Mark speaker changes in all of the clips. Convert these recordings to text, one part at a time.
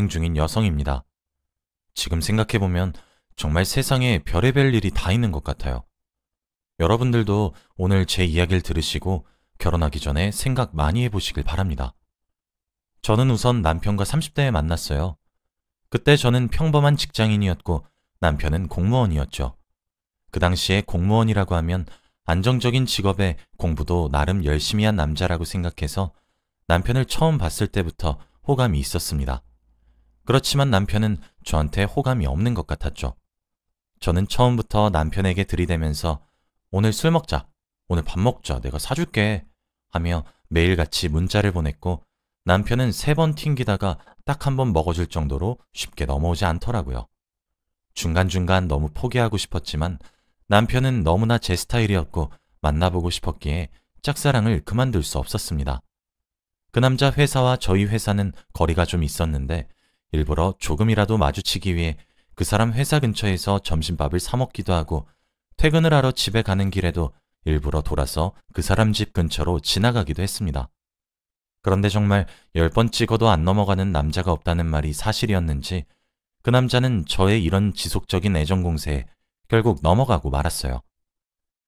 Speaker 1: 중인 여성입니다. 지금 생각해보면 정말 세상에 별의별 일이 다 있는 것 같아요. 여러분들도 오늘 제 이야기를 들으시고 결혼하기 전에 생각 많이 해보시길 바랍니다. 저는 우선 남편과 30대에 만났어요. 그때 저는 평범한 직장인이었고 남편은 공무원이었죠. 그 당시에 공무원이라고 하면 안정적인 직업에 공부도 나름 열심히 한 남자라고 생각해서 남편을 처음 봤을 때부터 호감이 있었습니다. 그렇지만 남편은 저한테 호감이 없는 것 같았죠. 저는 처음부터 남편에게 들이대면서 오늘 술 먹자, 오늘 밥 먹자, 내가 사줄게 하며 매일같이 문자를 보냈고 남편은 3번 튕기다가 딱 한 번 먹어줄 정도로 쉽게 넘어오지 않더라고요. 중간중간 너무 포기하고 싶었지만 남편은 너무나 제 스타일이었고 만나보고 싶었기에 짝사랑을 그만둘 수 없었습니다. 그 남자 회사와 저희 회사는 거리가 좀 있었는데 일부러 조금이라도 마주치기 위해 그 사람 회사 근처에서 점심밥을 사 먹기도 하고 퇴근을 하러 집에 가는 길에도 일부러 돌아서 그 사람 집 근처로 지나가기도 했습니다. 그런데 정말 10번 찍어도 안 넘어가는 남자가 없다는 말이 사실이었는지 그 남자는 저의 이런 지속적인 애정 공세에 결국 넘어가고 말았어요.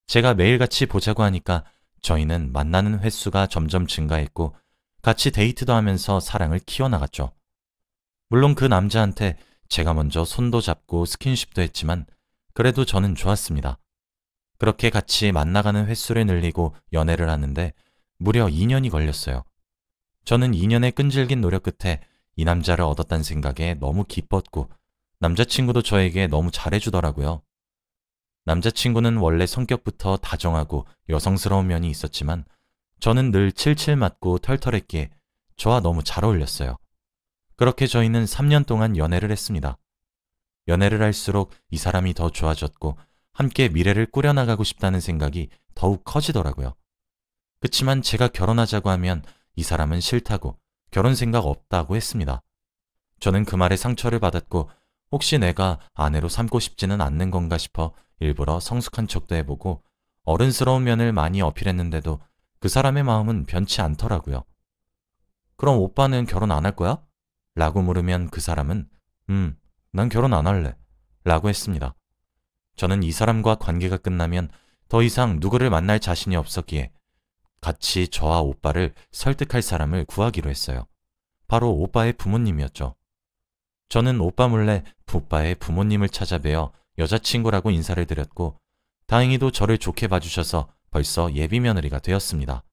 Speaker 1: 제가 매일같이 보자고 하니까 저희는 만나는 횟수가 점점 증가했고 같이 데이트도 하면서 사랑을 키워나갔죠. 물론 그 남자한테 제가 먼저 손도 잡고 스킨십도 했지만 그래도 저는 좋았습니다. 그렇게 같이 만나가는 횟수를 늘리고 연애를 하는데 무려 2년이 걸렸어요. 저는 2년의 끈질긴 노력 끝에 이 남자를 얻었다는 생각에 너무 기뻤고 남자친구도 저에게 너무 잘해주더라고요. 남자친구는 원래 성격부터 다정하고 여성스러운 면이 있었지만 저는 늘 칠칠 맞고 털털했기에 저와 너무 잘 어울렸어요. 그렇게 저희는 3년 동안 연애를 했습니다. 연애를 할수록 이 사람이 더 좋아졌고 함께 미래를 꾸려나가고 싶다는 생각이 더욱 커지더라고요. 그치만 제가 결혼하자고 하면 이 사람은 싫다고 결혼 생각 없다고 했습니다. 저는 그 말에 상처를 받았고 혹시 내가 아내로 삼고 싶지는 않는 건가 싶어 일부러 성숙한 척도 해보고 어른스러운 면을 많이 어필했는데도 그 사람의 마음은 변치 않더라고요. 그럼 오빠는 결혼 안 할 거야? 라고 물으면 그 사람은 난 결혼 안 할래 라고 했습니다. 저는 이 사람과 관계가 끝나면 더 이상 누구를 만날 자신이 없었기에 같이 저와 오빠를 설득할 사람을 구하기로 했어요. 바로 오빠의 부모님이었죠. 저는 오빠 몰래 오빠의 부모님을 찾아뵈어 여자친구라고 인사를 드렸고 다행히도 저를 좋게 봐주셔서 벌써 예비 며느리가 되었습니다.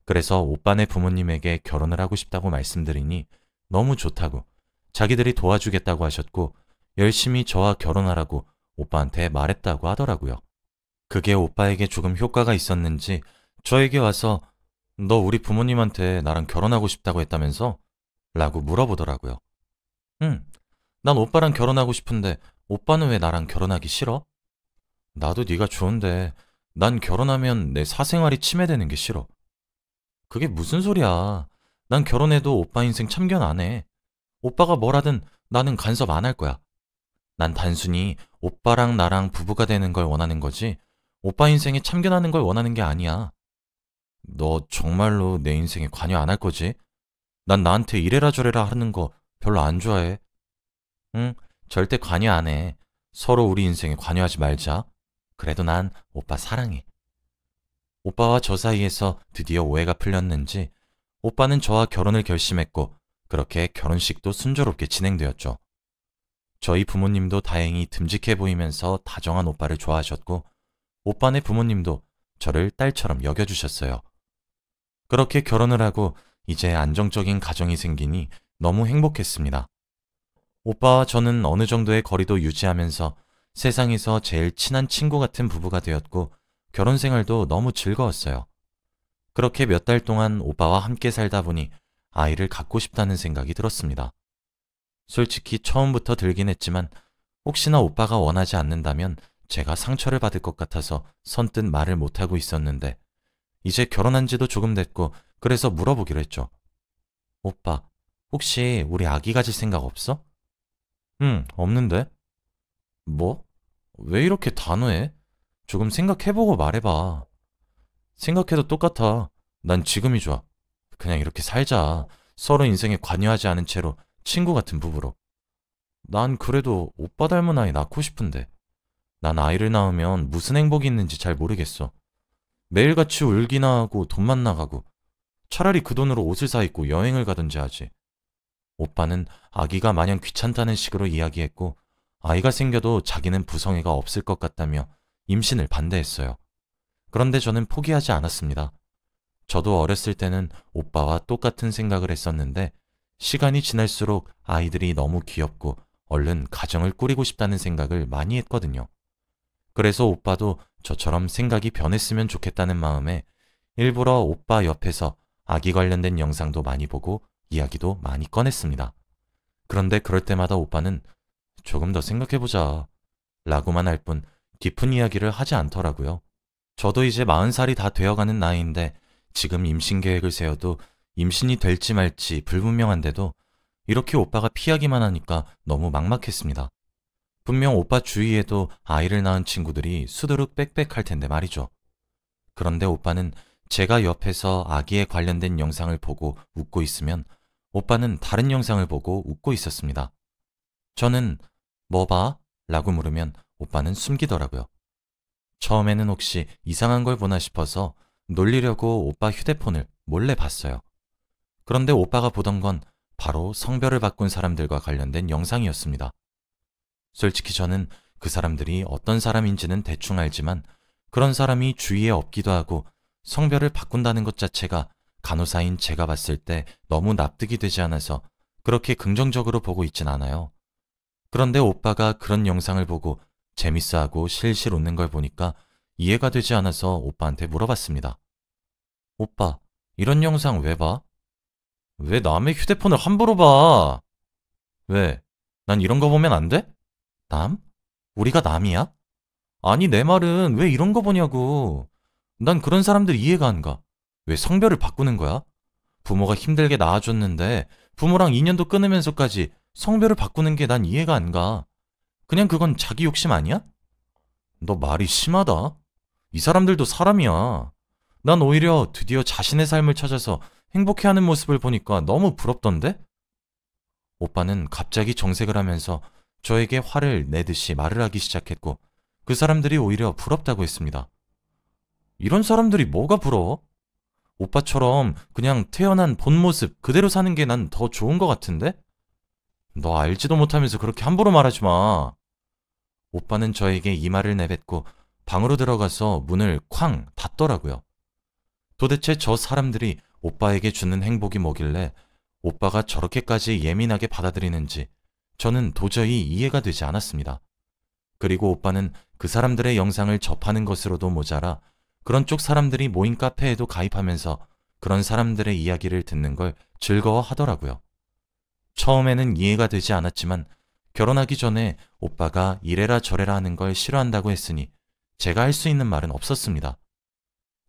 Speaker 1: 그래서 오빠네 부모님에게 결혼을 하고 싶다고 말씀드리니 너무 좋다고 자기들이 도와주겠다고 하셨고 열심히 저와 결혼하라고 오빠한테 말했다고 하더라고요. 그게 오빠에게 조금 효과가 있었는지 저에게 와서 너 우리 부모님한테 나랑 결혼하고 싶다고 했다면서? 라고 물어보더라고요. 응, 난 오빠랑 결혼하고 싶은데 오빠는 왜 나랑 결혼하기 싫어? 나도 네가 좋은데 난 결혼하면 내 사생활이 침해되는 게 싫어. 그게 무슨 소리야. 난 결혼해도 오빠 인생 참견 안 해. 오빠가 뭘 하든 나는 간섭 안 할 거야. 난 단순히 오빠랑 나랑 부부가 되는 걸 원하는 거지 오빠 인생에 참견하는 걸 원하는 게 아니야. 너 정말로 내 인생에 관여 안 할 거지? 난 나한테 이래라 저래라 하는 거 별로 안 좋아해. 응, 절대 관여 안 해. 서로 우리 인생에 관여하지 말자. 그래도 난 오빠 사랑해. 오빠와 저 사이에서 드디어 오해가 풀렸는지 오빠는 저와 결혼을 결심했고 그렇게 결혼식도 순조롭게 진행되었죠. 저희 부모님도 다행히 듬직해 보이면서 다정한 오빠를 좋아하셨고 오빠네 부모님도 저를 딸처럼 여겨주셨어요. 그렇게 결혼을 하고 이제 안정적인 가정이 생기니 너무 행복했습니다. 오빠와 저는 어느 정도의 거리도 유지하면서 세상에서 제일 친한 친구 같은 부부가 되었고 결혼 생활도 너무 즐거웠어요. 그렇게 몇 달 동안 오빠와 함께 살다 보니 아이를 갖고 싶다는 생각이 들었습니다. 솔직히 처음부터 들긴 했지만 혹시나 오빠가 원하지 않는다면 제가 상처를 받을 것 같아서 선뜻 말을 못하고 있었는데 이제 결혼한 지도 조금 됐고 그래서 물어보기로 했죠. 오빠, 혹시 우리 아기 가질 생각 없어? 응, 없는데. 뭐? 왜 이렇게 단호해? 조금 생각해보고 말해봐. 생각해도 똑같아. 난 지금이 좋아. 그냥 이렇게 살자. 서로 인생에 관여하지 않은 채로 친구 같은 부부로. 난 그래도 오빠 닮은 아이 낳고 싶은데. 난 아이를 낳으면 무슨 행복이 있는지 잘 모르겠어. 매일같이 울기나 하고 돈만 나가고 차라리 그 돈으로 옷을 사 입고 여행을 가든지 하지. 오빠는 아기가 마냥 귀찮다는 식으로 이야기했고 아이가 생겨도 자기는 부성애가 없을 것 같다며 임신을 반대했어요. 그런데 저는 포기하지 않았습니다. 저도 어렸을 때는 오빠와 똑같은 생각을 했었는데 시간이 지날수록 아이들이 너무 귀엽고 얼른 가정을 꾸리고 싶다는 생각을 많이 했거든요. 그래서 오빠도 저처럼 생각이 변했으면 좋겠다는 마음에 일부러 오빠 옆에서 아기 관련된 영상도 많이 보고 이야기도 많이 꺼냈습니다. 그런데 그럴 때마다 오빠는 조금 더 생각해보자 라고만 할 뿐 깊은 이야기를 하지 않더라고요. 저도 이제 40살이 다 되어가는 나이인데 지금 임신 계획을 세워도 임신이 될지 말지 불분명한데도 이렇게 오빠가 피하기만 하니까 너무 막막했습니다. 분명 오빠 주위에도 아이를 낳은 친구들이 수두룩 빽빽할 텐데 말이죠. 그런데 오빠는 제가 옆에서 아기에 관련된 영상을 보고 웃고 있으면 오빠는 다른 영상을 보고 웃고 있었습니다. 저는 뭐 봐? 라고 물으면 오빠는 숨기더라고요. 처음에는 혹시 이상한 걸 보나 싶어서 놀리려고 오빠 휴대폰을 몰래 봤어요. 그런데 오빠가 보던 건 바로 성별을 바꾼 사람들과 관련된 영상이었습니다. 솔직히 저는 그 사람들이 어떤 사람인지는 대충 알지만 그런 사람이 주위에 없기도 하고 성별을 바꾼다는 것 자체가 간호사인 제가 봤을 때 너무 납득이 되지 않아서 그렇게 긍정적으로 보고 있진 않아요. 그런데 오빠가 그런 영상을 보고 재밌어하고 실실 웃는 걸 보니까 이해가 되지 않아서 오빠한테 물어봤습니다. 오빠, 이런 영상 왜 봐? 왜 남의 휴대폰을 함부로 봐? 왜? 난 이런 거 보면 안 돼? 남? 우리가 남이야? 아니, 내 말은 왜 이런 거 보냐고. 난 그런 사람들 이해가 안 가. 왜 성별을 바꾸는 거야? 부모가 힘들게 낳아줬는데 부모랑 인연도 끊으면서까지 성별을 바꾸는 게 난 이해가 안 가. 그냥 그건 자기 욕심 아니야? 너 말이 심하다. 이 사람들도 사람이야. 난 오히려 드디어 자신의 삶을 찾아서 행복해하는 모습을 보니까 너무 부럽던데? 오빠는 갑자기 정색을 하면서 저에게 화를 내듯이 말을 하기 시작했고 그 사람들이 오히려 부럽다고 했습니다. 이런 사람들이 뭐가 부러워? 오빠처럼 그냥 태어난 본 모습 그대로 사는 게 난 더 좋은 것 같은데? 너 알지도 못하면서 그렇게 함부로 말하지 마. 오빠는 저에게 이 말을 내뱉고 방으로 들어가서 문을 쾅 닫더라고요. 도대체 저 사람들이 오빠에게 주는 행복이 뭐길래 오빠가 저렇게까지 예민하게 받아들이는지 저는 도저히 이해가 되지 않았습니다. 그리고 오빠는 그 사람들의 영상을 접하는 것으로도 모자라 그런 쪽 사람들이 모인 카페에도 가입하면서 그런 사람들의 이야기를 듣는 걸 즐거워하더라고요. 처음에는 이해가 되지 않았지만 결혼하기 전에 오빠가 이래라 저래라 하는 걸 싫어한다고 했으니 제가 할 수 있는 말은 없었습니다.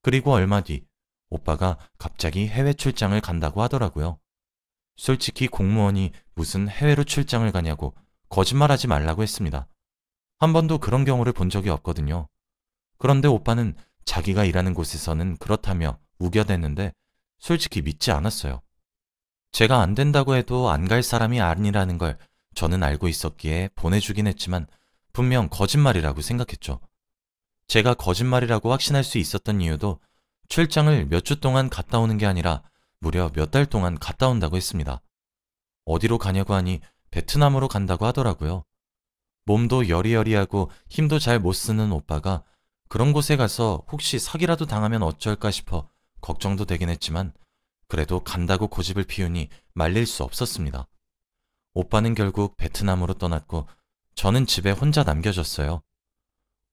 Speaker 1: 그리고 얼마 뒤 오빠가 갑자기 해외 출장을 간다고 하더라고요. 솔직히 공무원이 무슨 해외로 출장을 가냐고 거짓말하지 말라고 했습니다. 한 번도 그런 경우를 본 적이 없거든요. 그런데 오빠는 자기가 일하는 곳에서는 그렇다며 우겨댔는데 솔직히 믿지 않았어요. 제가 안 된다고 해도 안 갈 사람이 아니라는 걸 저는 알고 있었기에 보내주긴 했지만 분명 거짓말이라고 생각했죠. 제가 거짓말이라고 확신할 수 있었던 이유도 출장을 몇 주 동안 갔다 오는 게 아니라 무려 몇 달 동안 갔다 온다고 했습니다. 어디로 가냐고 하니 베트남으로 간다고 하더라고요. 몸도 여리여리하고 힘도 잘 못 쓰는 오빠가 그런 곳에 가서 혹시 사기라도 당하면 어쩔까 싶어 걱정도 되긴 했지만 그래도 간다고 고집을 피우니 말릴 수 없었습니다. 오빠는 결국 베트남으로 떠났고 저는 집에 혼자 남겨졌어요.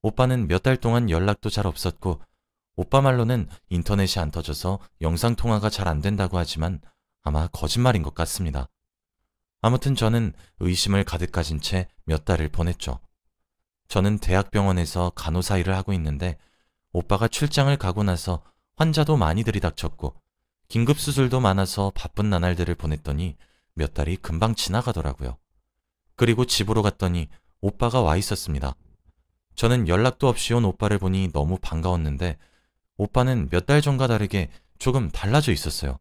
Speaker 1: 오빠는 몇 달 동안 연락도 잘 없었고 오빠 말로는 인터넷이 안 터져서 영상통화가 잘 안 된다고 하지만 아마 거짓말인 것 같습니다. 아무튼 저는 의심을 가득 가진 채 몇 달을 보냈죠. 저는 대학병원에서 간호사 일을 하고 있는데 오빠가 출장을 가고 나서 환자도 많이 들이닥쳤고 긴급수술도 많아서 바쁜 나날들을 보냈더니 몇 달이 금방 지나가더라고요. 그리고 집으로 갔더니 오빠가 와 있었습니다. 저는 연락도 없이 온 오빠를 보니 너무 반가웠는데 오빠는 몇 달 전과 다르게 조금 달라져 있었어요.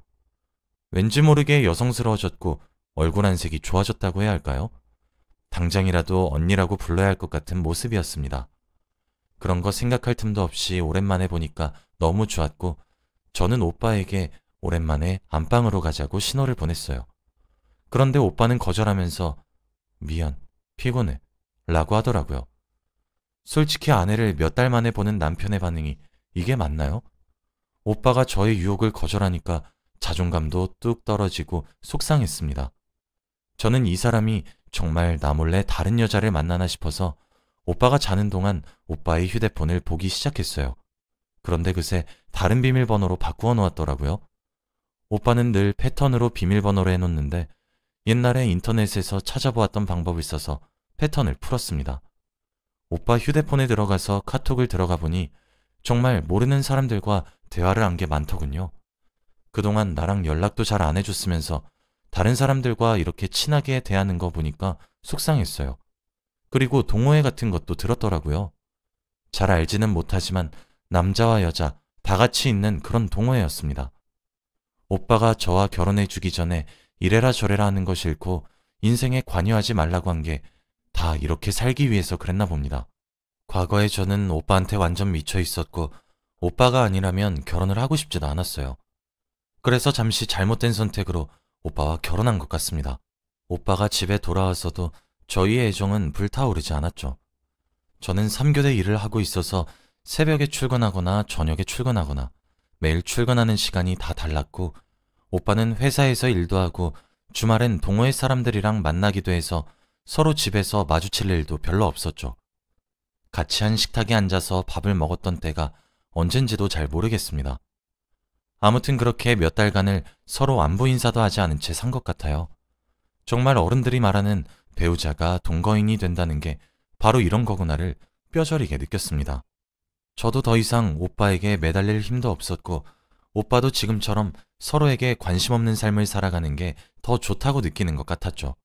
Speaker 1: 왠지 모르게 여성스러워졌고 얼굴 안색이 좋아졌다고 해야 할까요? 당장이라도 언니라고 불러야 할 것 같은 모습이었습니다. 그런 거 생각할 틈도 없이 오랜만에 보니까 너무 좋았고 저는 오빠에게 오랜만에 안방으로 가자고 신호를 보냈어요. 그런데 오빠는 거절하면서 미안, 피곤해 라고 하더라고요. 솔직히 아내를 몇 달 만에 보는 남편의 반응이 이게 맞나요? 오빠가 저의 유혹을 거절하니까 자존감도 뚝 떨어지고 속상했습니다. 저는 이 사람이 정말 나 몰래 다른 여자를 만나나 싶어서 오빠가 자는 동안 오빠의 휴대폰을 보기 시작했어요. 그런데 그새 다른 비밀번호로 바꾸어 놓았더라고요. 오빠는 늘 패턴으로 비밀번호로 해놓는데 옛날에 인터넷에서 찾아보았던 방법을 써서 패턴을 풀었습니다. 오빠 휴대폰에 들어가서 카톡을 들어가 보니 정말 모르는 사람들과 대화를 한 게 많더군요. 그동안 나랑 연락도 잘 안 해줬으면서 다른 사람들과 이렇게 친하게 대하는 거 보니까 속상했어요. 그리고 동호회 같은 것도 들었더라고요. 잘 알지는 못하지만 남자와 여자 다 같이 있는 그런 동호회였습니다. 오빠가 저와 결혼해 주기 전에 이래라 저래라 하는 거 싫고 인생에 관여하지 말라고 한 게 다 이렇게 살기 위해서 그랬나 봅니다. 과거에 저는 오빠한테 완전 미쳐 있었고 오빠가 아니라면 결혼을 하고 싶지도 않았어요. 그래서 잠시 잘못된 선택으로 오빠와 결혼한 것 같습니다. 오빠가 집에 돌아와서도 저희의 애정은 불타오르지 않았죠. 저는 3교대 일을 하고 있어서 새벽에 출근하거나 저녁에 출근하거나 매일 출근하는 시간이 다 달랐고 오빠는 회사에서 일도 하고 주말엔 동호회 사람들이랑 만나기도 해서 서로 집에서 마주칠 일도 별로 없었죠. 같이 한 식탁에 앉아서 밥을 먹었던 때가 언젠지도 잘 모르겠습니다. 아무튼 그렇게 몇 달간을 서로 안부 인사도 하지 않은 채 산 것 같아요. 정말 어른들이 말하는 배우자가 동거인이 된다는 게 바로 이런 거구나를 뼈저리게 느꼈습니다. 저도 더 이상 오빠에게 매달릴 힘도 없었고 오빠도 지금처럼 서로에게 관심 없는 삶을 살아가는 게 더 좋다고 느끼는 것 같았죠.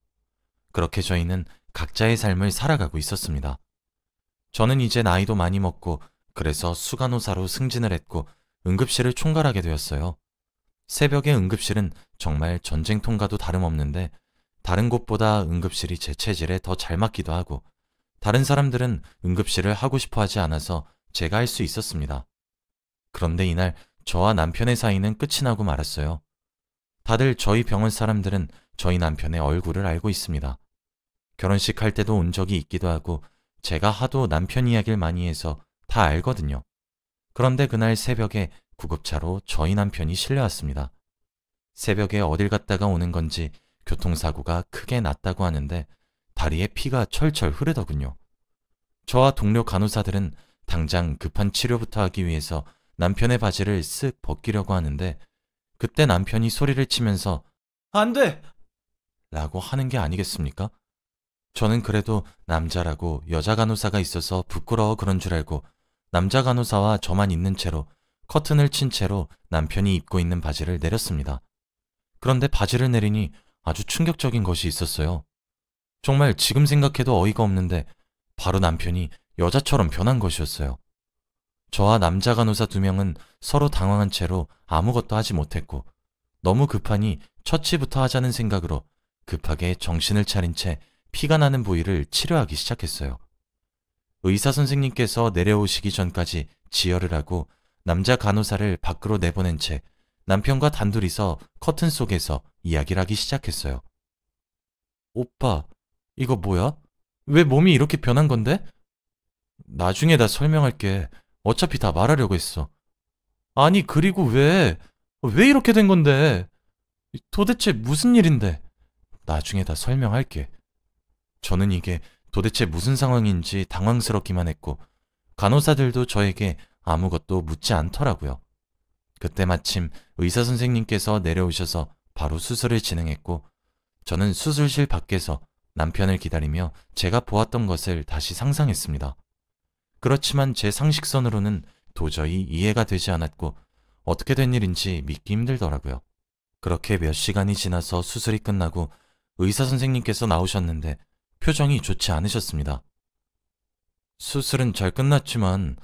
Speaker 1: 그렇게 저희는 각자의 삶을 살아가고 있었습니다. 저는 이제 나이도 많이 먹고 그래서 수간호사로 승진을 했고 응급실을 총괄하게 되었어요. 새벽의 응급실은 정말 전쟁통과도 다름없는데 다른 곳보다 응급실이 제 체질에 더 잘 맞기도 하고 다른 사람들은 응급실을 하고 싶어 하지 않아서 제가 할 수 있었습니다. 그런데 이날 저와 남편의 사이는 끝이 나고 말았어요. 다들 저희 병원 사람들은 저희 남편의 얼굴을 알고 있습니다. 결혼식 할 때도 온 적이 있기도 하고 제가 하도 남편 이야기를 많이 해서 다 알거든요. 그런데 그날 새벽에 구급차로 저희 남편이 실려왔습니다. 새벽에 어딜 갔다가 오는 건지 교통사고가 크게 났다고 하는데 다리에 피가 철철 흐르더군요. 저와 동료 간호사들은 당장 급한 치료부터 하기 위해서 남편의 바지를 쓱 벗기려고 하는데 그때 남편이 소리를 치면서 안 돼! 라고 하는 게 아니겠습니까? 저는 그래도 남자라고 여자 간호사가 있어서 부끄러워 그런 줄 알고 남자 간호사와 저만 있는 채로 커튼을 친 채로 남편이 입고 있는 바지를 내렸습니다. 그런데 바지를 내리니 아주 충격적인 것이 있었어요. 정말 지금 생각해도 어이가 없는데 바로 남편이 여자처럼 변한 것이었어요. 저와 남자 간호사 2명은 서로 당황한 채로 아무것도 하지 못했고 너무 급하니 처치부터 하자는 생각으로 급하게 정신을 차린 채 피가 나는 부위를 치료하기 시작했어요. 의사 선생님께서 내려오시기 전까지 지혈을 하고 남자 간호사를 밖으로 내보낸 채 남편과 단둘이서 커튼 속에서 이야기를 하기 시작했어요. 오빠, 이거 뭐야? 왜 몸이 이렇게 변한 건데? 나중에 다 설명할게. 어차피 다 말하려고 했어. 아니, 그리고 왜 이렇게 된 건데? 도대체 무슨 일인데? 나중에 다 설명할게. 저는 이게 도대체 무슨 상황인지 당황스럽기만 했고 간호사들도 저에게 아무것도 묻지 않더라고요. 그때 마침 의사 선생님께서 내려오셔서 바로 수술을 진행했고 저는 수술실 밖에서 남편을 기다리며 제가 보았던 것을 다시 상상했습니다. 그렇지만 제 상식선으로는 도저히 이해가 되지 않았고 어떻게 된 일인지 믿기 힘들더라고요. 그렇게 몇 시간이 지나서 수술이 끝나고 의사 선생님께서 나오셨는데 표정이 좋지 않으셨습니다. 수술은 잘 끝났지만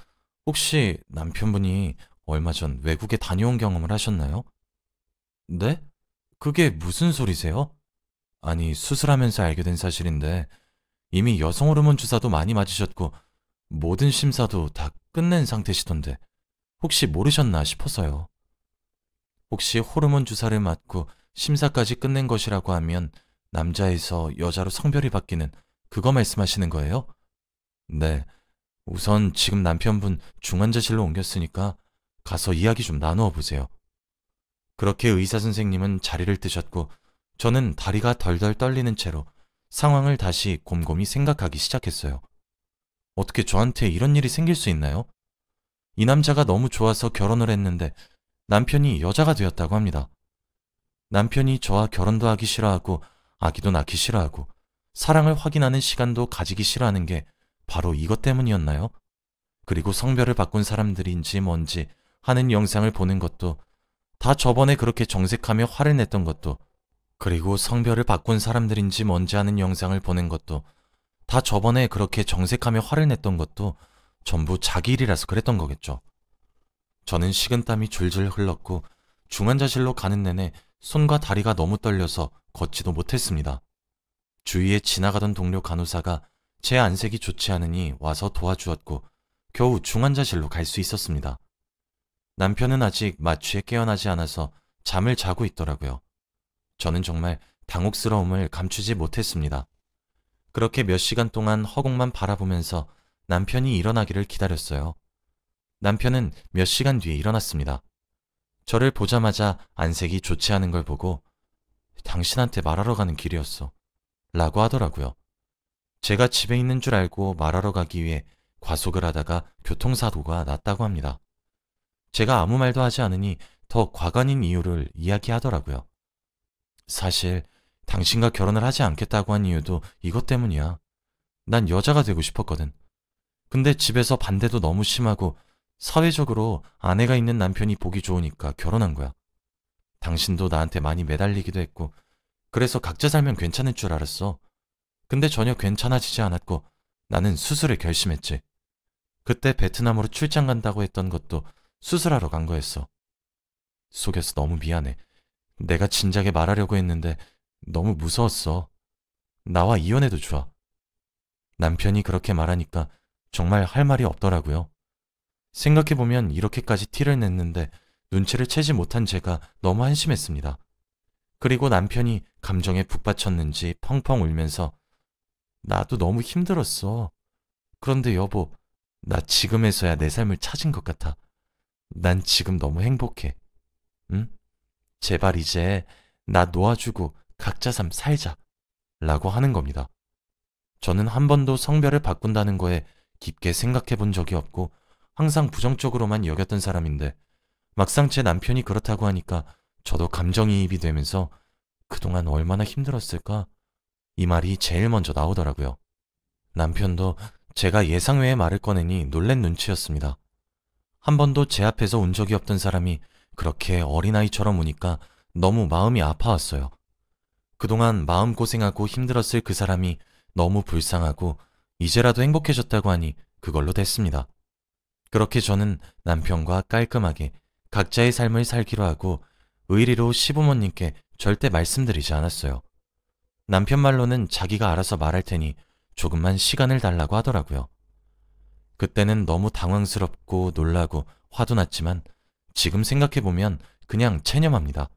Speaker 1: 혹시 남편분이 얼마 전 외국에 다녀온 경험을 하셨나요? 네? 그게 무슨 소리세요? 아니, 수술하면서 알게 된 사실인데 이미 여성 호르몬 주사도 많이 맞으셨고 모든 심사도 다 끝낸 상태시던데 혹시 모르셨나 싶어서요. 혹시 호르몬 주사를 맞고 심사까지 끝낸 것이라고 하면 남자에서 여자로 성별이 바뀌는 그거 말씀하시는 거예요? 네. 우선 지금 남편분 중환자실로 옮겼으니까 가서 이야기 좀 나누어 보세요. 그렇게 의사 선생님은 자리를 뜨셨고 저는 다리가 덜덜 떨리는 채로 상황을 다시 곰곰이 생각하기 시작했어요. 어떻게 저한테 이런 일이 생길 수 있나요? 이 남자가 너무 좋아서 결혼을 했는데 남편이 여자가 되었다고 합니다. 남편이 저와 결혼도 하기 싫어하고 아기도 낳기 싫어하고 사랑을 확인하는 시간도 가지기 싫어하는 게 바로 이것 때문이었나요? 그리고 성별을 바꾼 사람들인지 뭔지 하는 영상을 보는 것도 다 저번에 그렇게 정색하며 화를 냈던 것도 그리고 성별을 바꾼 사람들인지 뭔지 하는 영상을 보는 것도 다 저번에 그렇게 정색하며 화를 냈던 것도 전부 자기 일이라서 그랬던 거겠죠. 저는 식은땀이 줄줄 흘렀고 중환자실로 가는 내내 손과 다리가 너무 떨려서 걷지도 못했습니다. 주위에 지나가던 동료 간호사가 제 안색이 좋지 않으니 와서 도와주었고 겨우 중환자실로 갈 수 있었습니다. 남편은 아직 마취에 깨어나지 않아서 잠을 자고 있더라고요. 저는 정말 당혹스러움을 감추지 못했습니다. 그렇게 몇 시간 동안 허공만 바라보면서 남편이 일어나기를 기다렸어요. 남편은 몇 시간 뒤에 일어났습니다. 저를 보자마자 안색이 좋지 않은 걸 보고 당신한테 말하러 가는 길이었어 라고 하더라고요. 제가 집에 있는 줄 알고 말하러 가기 위해 과속을 하다가 교통사고가 났다고 합니다. 제가 아무 말도 하지 않으니 더 과관인 이유를 이야기하더라고요. 사실 당신과 결혼을 하지 않겠다고 한 이유도 이것 때문이야. 난 여자가 되고 싶었거든. 근데 집에서 반대도 너무 심하고 사회적으로 아내가 있는 남편이 보기 좋으니까 결혼한 거야. 당신도 나한테 많이 매달리기도 했고 그래서 각자 살면 괜찮을 줄 알았어. 근데 전혀 괜찮아지지 않았고 나는 수술을 결심했지. 그때 베트남으로 출장 간다고 했던 것도 수술하러 간 거였어. 속여서 너무 미안해. 내가 진작에 말하려고 했는데 너무 무서웠어. 나와 이혼해도 좋아. 남편이 그렇게 말하니까 정말 할 말이 없더라고요. 생각해보면 이렇게까지 티를 냈는데 눈치를 채지 못한 제가 너무 한심했습니다. 그리고 남편이 감정에 북받쳤는지 펑펑 울면서 나도 너무 힘들었어. 그런데 여보, 나 지금에서야 내 삶을 찾은 것 같아. 난 지금 너무 행복해. 응? 제발 이제 나 놓아주고 각자 삶 살자. 라고 하는 겁니다. 저는 한 번도 성별을 바꾼다는 거에 깊게 생각해 본 적이 없고 항상 부정적으로만 여겼던 사람인데 막상 제 남편이 그렇다고 하니까 저도 감정이입이 되면서 그동안 얼마나 힘들었을까? 이 말이 제일 먼저 나오더라고요. 남편도 제가 예상 외의 말을 꺼내니 놀란 눈치였습니다. 한 번도 제 앞에서 운 적이 없던 사람이 그렇게 어린아이처럼 우니까 너무 마음이 아파왔어요. 그동안 마음고생하고 힘들었을 그 사람이 너무 불쌍하고 이제라도 행복해졌다고 하니 그걸로 됐습니다. 그렇게 저는 남편과 깔끔하게 각자의 삶을 살기로 하고 의리로 시부모님께 절대 말씀드리지 않았어요. 남편 말로는 자기가 알아서 말할 테니 조금만 시간을 달라고 하더라고요. 그때는 너무 당황스럽고 놀라고 화도 났지만 지금 생각해보면 그냥 체념합니다.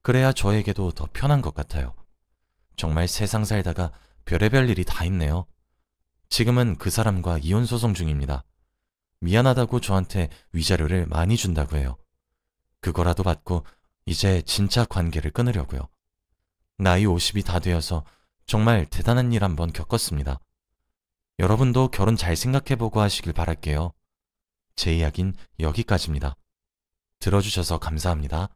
Speaker 1: 그래야 저에게도 더 편한 것 같아요. 정말 세상 살다가 별의별 일이 다 있네요. 지금은 그 사람과 이혼소송 중입니다. 미안하다고 저한테 위자료를 많이 준다고 해요. 그거라도 받고 이제 진짜 관계를 끊으려고요. 나이 50이 다 되어서 정말 대단한 일 한번 겪었습니다. 여러분도 결혼 잘 생각해보고 하시길 바랄게요. 제 이야기는 여기까지입니다. 들어주셔서 감사합니다.